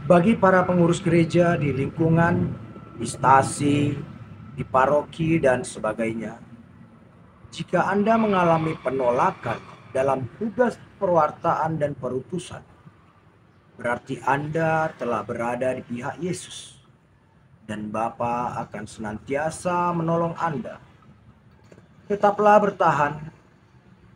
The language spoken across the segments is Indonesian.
Bagi para pengurus gereja di lingkungan, di stasi, di paroki, dan sebagainya, jika Anda mengalami penolakan dalam tugas perwartaan dan perutusan, berarti Anda telah berada di pihak Yesus, dan Bapa akan senantiasa menolong Anda. Tetaplah bertahan,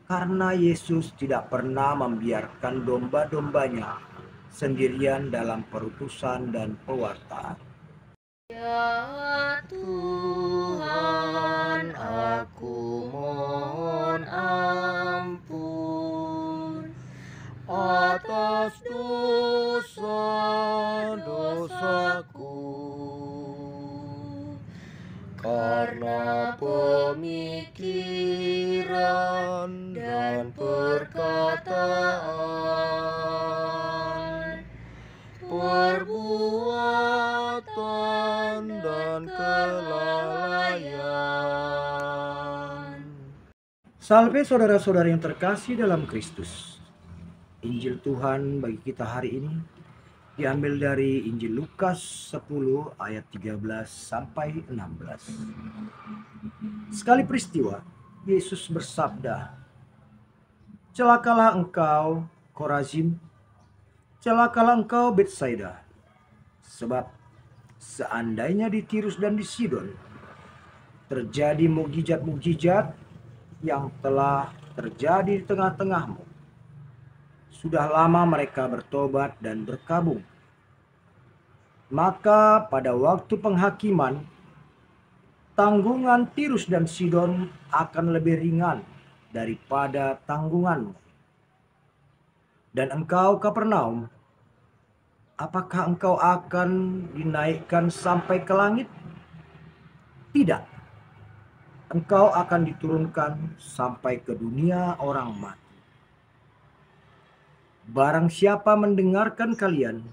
karena Yesus tidak pernah membiarkan domba-dombanya sendirian dalam perutusan dan pewartaan. Ya Tuhan, aku mohon ampun atas dosa-dosaku, karena pemikiran dan perkataan, perbuatan dan kelalaian. Salve saudara-saudara yang terkasih dalam Kristus. Injil Tuhan bagi kita hari ini diambil dari Injil Lukas 10 ayat 13 sampai 16. Sekali peristiwa, Yesus bersabda, "Celakalah engkau, Korazim, celakalah engkau, Betsaida, sebab seandainya di Tirus dan di Sidon terjadi mukjizat-mukjizat yang telah terjadi di tengah-tengahmu, sudah lama mereka bertobat dan berkabung. Maka pada waktu penghakiman, tanggungan Tirus dan Sidon akan lebih ringan daripada tanggunganmu. Dan engkau, Kapernaum, apakah engkau akan dinaikkan sampai ke langit? Tidak. Engkau akan diturunkan sampai ke dunia orang mati. Barang siapa mendengarkan kalian,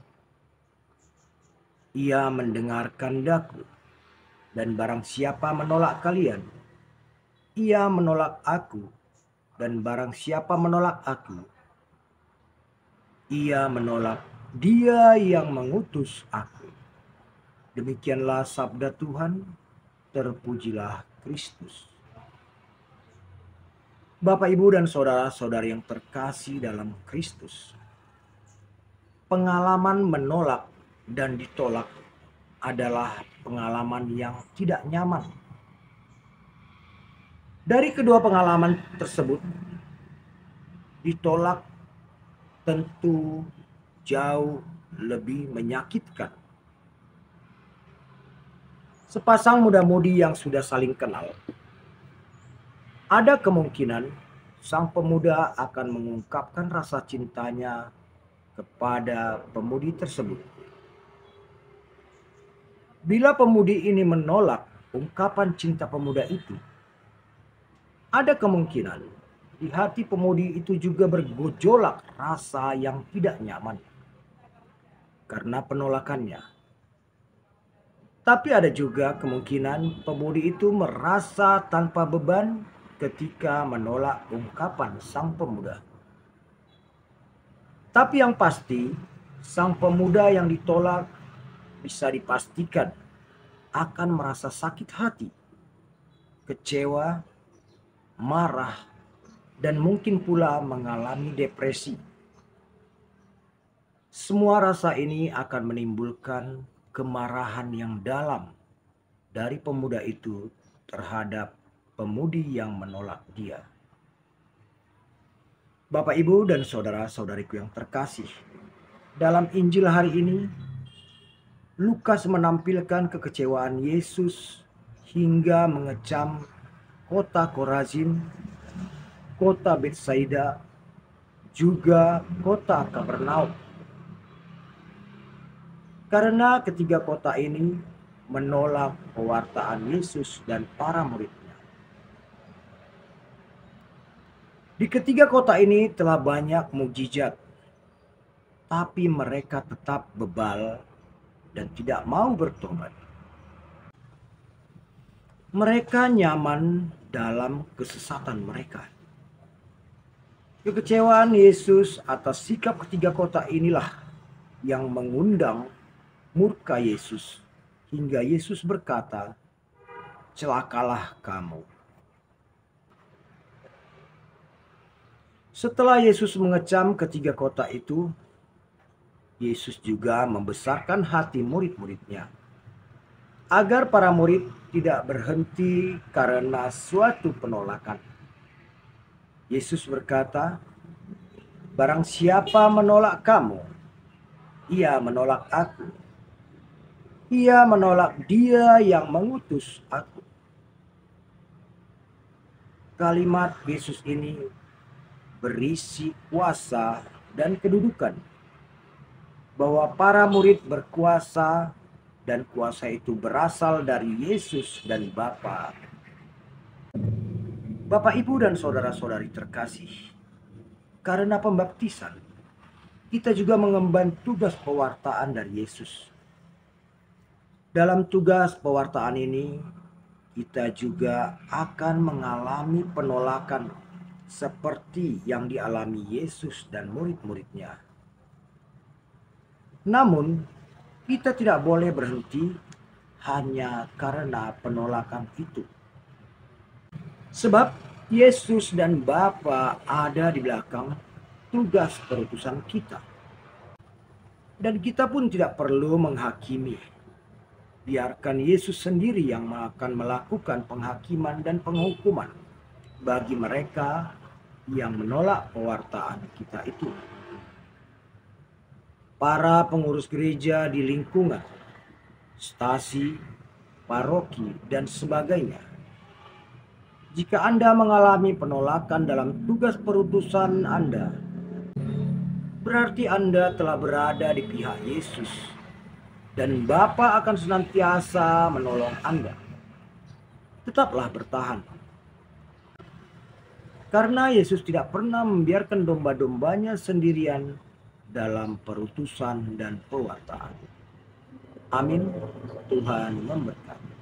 ia mendengarkan Daku. Dan barang siapa menolak kalian, ia menolak aku. Dan barang siapa menolak aku, ia menolak Dia yang mengutus aku." Demikianlah sabda Tuhan, terpujilah Kristus. Bapak, Ibu, dan saudara-saudari yang terkasih dalam Kristus, pengalaman menolak dan ditolak adalah pengalaman yang tidak nyaman. Dari kedua pengalaman tersebut, ditolak tentu jauh lebih menyakitkan. Sepasang muda-mudi yang sudah saling kenal, ada kemungkinan sang pemuda akan mengungkapkan rasa cintanya kepada pemudi tersebut. Bila pemudi ini menolak ungkapan cinta pemuda itu, ada kemungkinan di hati pemudi itu juga bergejolak rasa yang tidak nyaman karena penolakannya. Tapi ada juga kemungkinan pemudi itu merasa tanpa beban ketika menolak ungkapan sang pemuda. Tapi yang pasti, sang pemuda yang ditolak bisa dipastikan akan merasa sakit hati, kecewa, marah, dan mungkin pula mengalami depresi. Semua rasa ini akan menimbulkan kemarahan yang dalam dari pemuda itu terhadap pemudi yang menolak dia. Bapak, Ibu, dan saudara-saudariku yang terkasih, dalam Injil hari ini, Lukas menampilkan kekecewaan Yesus hingga mengecam kota Korazim, kota Betsaida, juga kota Kapernaum. Karena ketiga kota ini menolak pewartaan Yesus dan para muridnya. Di ketiga kota ini telah banyak mukjizat, tapi mereka tetap bebal dan tidak mau bertobat. Mereka nyaman dalam kesesatan mereka. Kekecewaan Yesus atas sikap ketiga kota inilah yang mengundang murka Yesus hingga Yesus berkata, "Celakalah kamu." Setelah Yesus mengecam ketiga kota itu, Yesus juga membesarkan hati murid-muridnya, agar para murid tidak berhenti karena suatu penolakan. Yesus berkata, "Barang siapa menolak kamu, ia menolak aku. Ia menolak Dia yang mengutus aku." Kalimat Yesus ini berisi kuasa dan kedudukan, bahwa para murid berkuasa dan kuasa itu berasal dari Yesus dan Bapa. Bapak, Ibu, dan saudara-saudari terkasih, karena pembaptisan, kita juga mengemban tugas pewartaan dari Yesus. Dalam tugas pewartaan ini, kita juga akan mengalami penolakan seperti yang dialami Yesus dan murid-muridnya. Namun, kita tidak boleh berhenti hanya karena penolakan itu. Sebab Yesus dan Bapa ada di belakang tugas perutusan kita. Dan kita pun tidak perlu menghakimi. Biarkan Yesus sendiri yang akan melakukan penghakiman dan penghukuman bagi mereka yang menolak pewartaan kita itu. Para pengurus gereja di lingkungan, stasi, paroki, dan sebagainya. Jika Anda mengalami penolakan dalam tugas perutusan Anda, berarti Anda telah berada di pihak Yesus, dan Bapa akan senantiasa menolong Anda. Tetaplah bertahan. Karena Yesus tidak pernah membiarkan domba-dombanya sendirian dalam perutusan dan pewartaan. Amin. Tuhan memberkati.